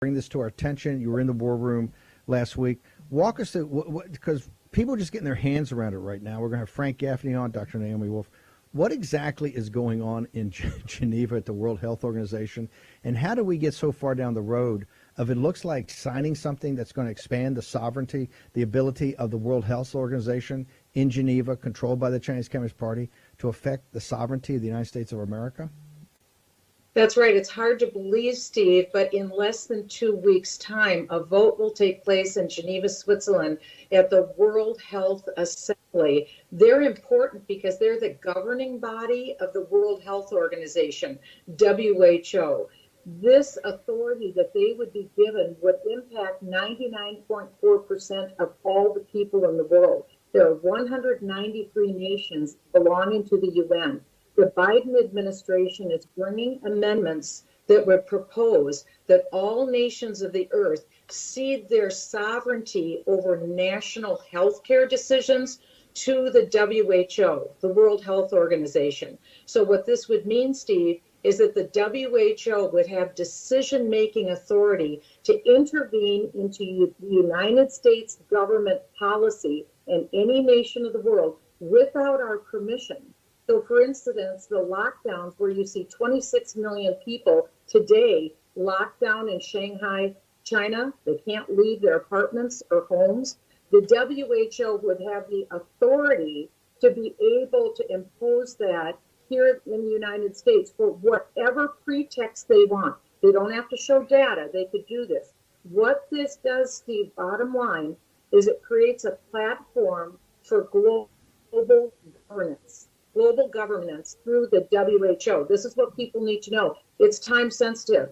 bring this to our attention. You were in the war room last week. Walk us through, because people are just getting their hands around it right now. We're going to have Frank Gaffney on, Dr. Naomi Wolf. What exactly is going on in Geneva at the World Health Organization, and how do we get so far down the road of it looks like signing something that's going to expand the sovereignty, the ability of the World Health Organization in Geneva, controlled by the Chinese Communist Party, to affect the sovereignty of the United States of America? That's right. It's hard to believe, Steve, but in less than 2 weeks' time, a vote will take place in Geneva, Switzerland at the World Health Assembly. They're important because they're the governing body of the World Health Organization, WHO. This authority that they would be given would impact 99.4% of all the people in the world. There are 193 nations belonging to the UN. The Biden administration is bringing amendments that would propose that all nations of the earth cede their sovereignty over national health care decisions to the WHO, the World Health Organization. So what this would mean, Steve, is that the WHO would have decision-making authority to intervene into the United States government policy in any nation of the world without our permission. So, for instance, the lockdowns where you see 26 million people today locked down in Shanghai, China, they can't leave their apartments or homes. The WHO would have the authority to be able to impose that here in the United States for whatever pretext they want. They don't have to show data. They could do this. What this does, Steve, bottom line, is it creates a platform for global governance. Global governance through the WHO. This is what people need to know. It's time sensitive.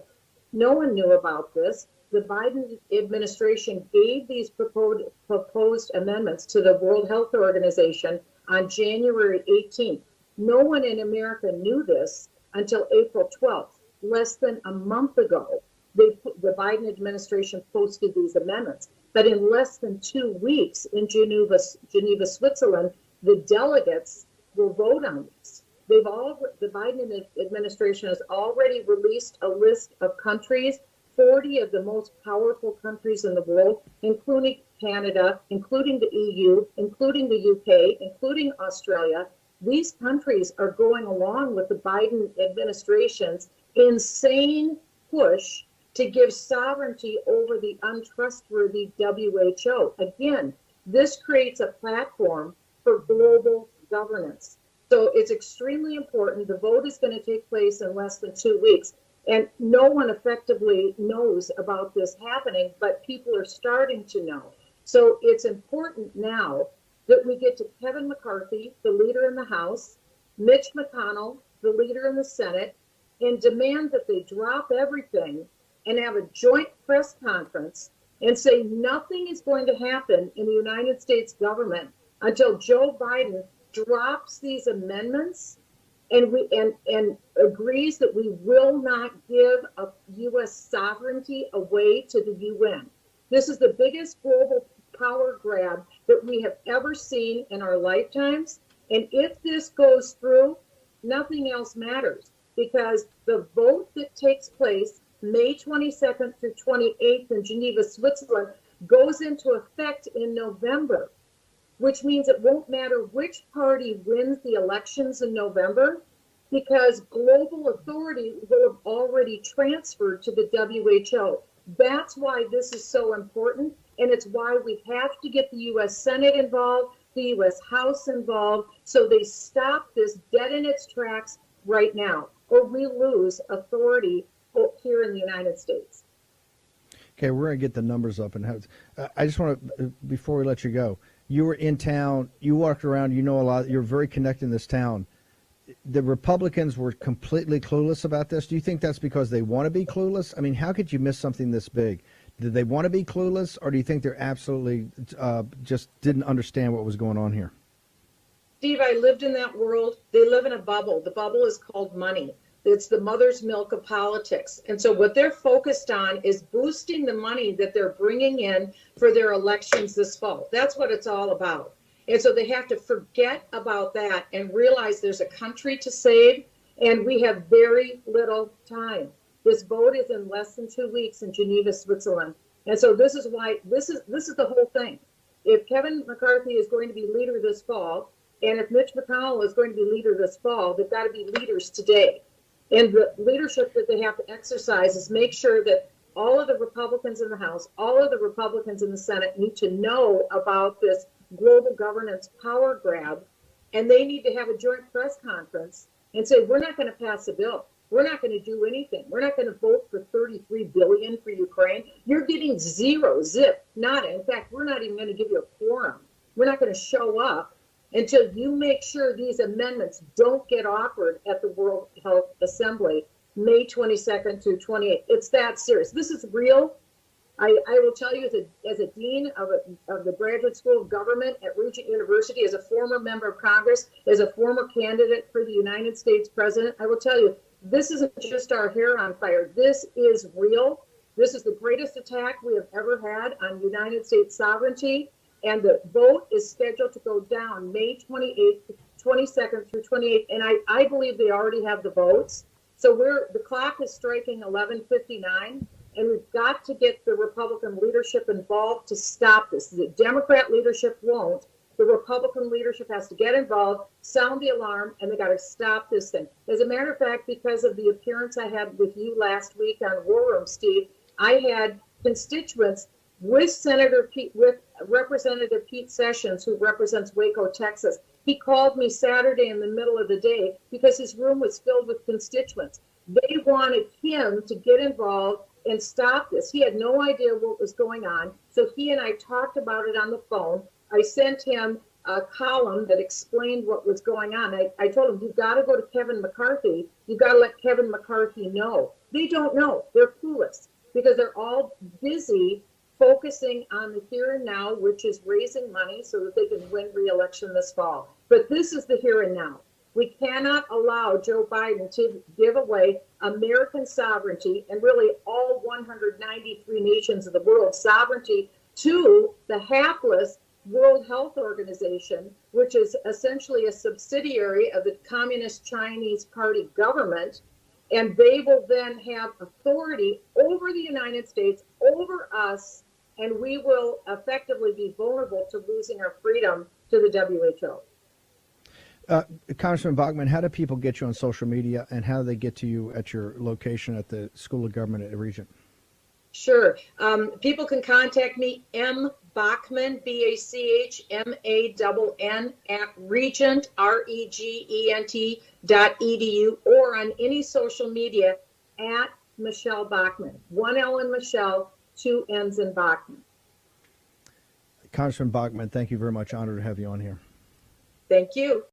No one knew about this. The Biden administration gave these proposed amendments to the World Health Organization on January 18th. No one in America knew this until April 12th. Less than a month ago, the Biden administration posted these amendments. But in less than 2 weeks in Geneva, Switzerland, the delegates will vote on this. The Biden administration has already released a list of countries, 40 of the most powerful countries in the world, including Canada, including the EU, including the UK, including Australia. These countries are going along with the Biden administration's insane push to give sovereignty over the untrustworthy WHO. Again, this creates a platform for global governance. So it's extremely important. The vote is going to take place in less than 2 weeks. And no one effectively knows about this happening, but people are starting to know. So it's important now that we get to Kevin McCarthy, the leader in the House, Mitch McConnell, the leader in the Senate, and demand that they drop everything and have a joint press conference and say nothing is going to happen in the United States government until Joe Biden drops these amendments and agrees that we will not give a U.S. sovereignty away to the UN. This is the biggest global power grab that we have ever seen in our lifetimes. And if this goes through, nothing else matters, because the vote that takes place May 22nd through 28th in Geneva, Switzerland, goes into effect in November, which means it won't matter which party wins the elections in November, because global authority will have already transferred to the WHO. That's why this is so important, and it's why we have to get the U.S. Senate involved, the U.S. House involved, so they stop this dead in its tracks right now, or we lose authority here in the United States. Okay, we're going to get the numbers up. And I just want to, before we let you go, you were in town, you walked around, you know a lot, you're very connected in this town. The Republicans were completely clueless about this. Do you think that's because they want to be clueless? I mean, how could you miss something this big? Did they want to be clueless, or do you think they're absolutely just didn't understand what was going on here? Steve, I lived in that world. They live in a bubble. The bubble is called money. It's the mother's milk of politics. And so what they're focused on is boosting the money that they're bringing in for their elections this fall. That's what it's all about. And so they have to forget about that and realize there's a country to save, and we have very little time. This vote is in less than 2 weeks in Geneva, Switzerland. And so this is why this is the whole thing. If Kevin McCarthy is going to be leader this fall, and if Mitch McConnell is going to be leader this fall, they've got to be leaders today. And the leadership that they have to exercise is make sure that all of the Republicans in the House, all of the Republicans in the Senate need to know about this global governance power grab, and they need to have a joint press conference and say, we're not going to pass a bill. We're not going to do anything. We're not going to vote for $33 billion for Ukraine. You're getting zero, zip, nada. In fact, we're not even going to give you a quorum. We're not going to show up until you make sure these amendments don't get offered at the World Health Assembly, May 22nd to 28th. It's that serious. This is real. I will tell you, as a dean of the Graduate School of Government at Regent University, as a former member of Congress, as a former candidate for the United States president, I will tell you, this isn't just our hair on fire. This is real. This is the greatest attack we have ever had on United States sovereignty. And the vote is scheduled to go down May 28th, 22nd through 28th. And I believe they already have the votes. So the clock is striking 11:59. And we've got to get the Republican leadership involved to stop this. The Democrat leadership won't. The Republican leadership has to get involved, sound the alarm, and they got to stop this thing. As a matter of fact, because of the appearance I had with you last week on War Room, Steve, I had constituents with Representative Pete Sessions, who represents Waco, Texas. He called me Saturday in the middle of the day because his room was filled with constituents. They wanted him to get involved and stop this. He had no idea what was going on. So he and I talked about it on the phone. I sent him a column that explained what was going on. I told him, you've got to go to Kevin McCarthy. You've got to let Kevin McCarthy know. They don't know. They're clueless because they're all busy focusing on the here and now, which is raising money so that they can win re-election this fall. But this is the here and now. We cannot allow Joe Biden to give away American sovereignty and really all 193 nations of the world sovereignty to the hapless World Health Organization, which is essentially a subsidiary of the Communist Chinese Party government. And they will then have authority over the United States, over us, and we will effectively be vulnerable to losing our freedom to the WHO. Congressman Bachmann, how do people get you on social media, and how do they get to you at your location at the School of Government at Regent? Sure. People can contact me, M. Bachmann, BACHMANN, at Regent, REGENT.edu, or on any social media at Michelle Bachmann. 1 L in Michelle, 2 N's in Bachmann. Congressman Bachmann, thank you very much. Honored to have you on here. Thank you.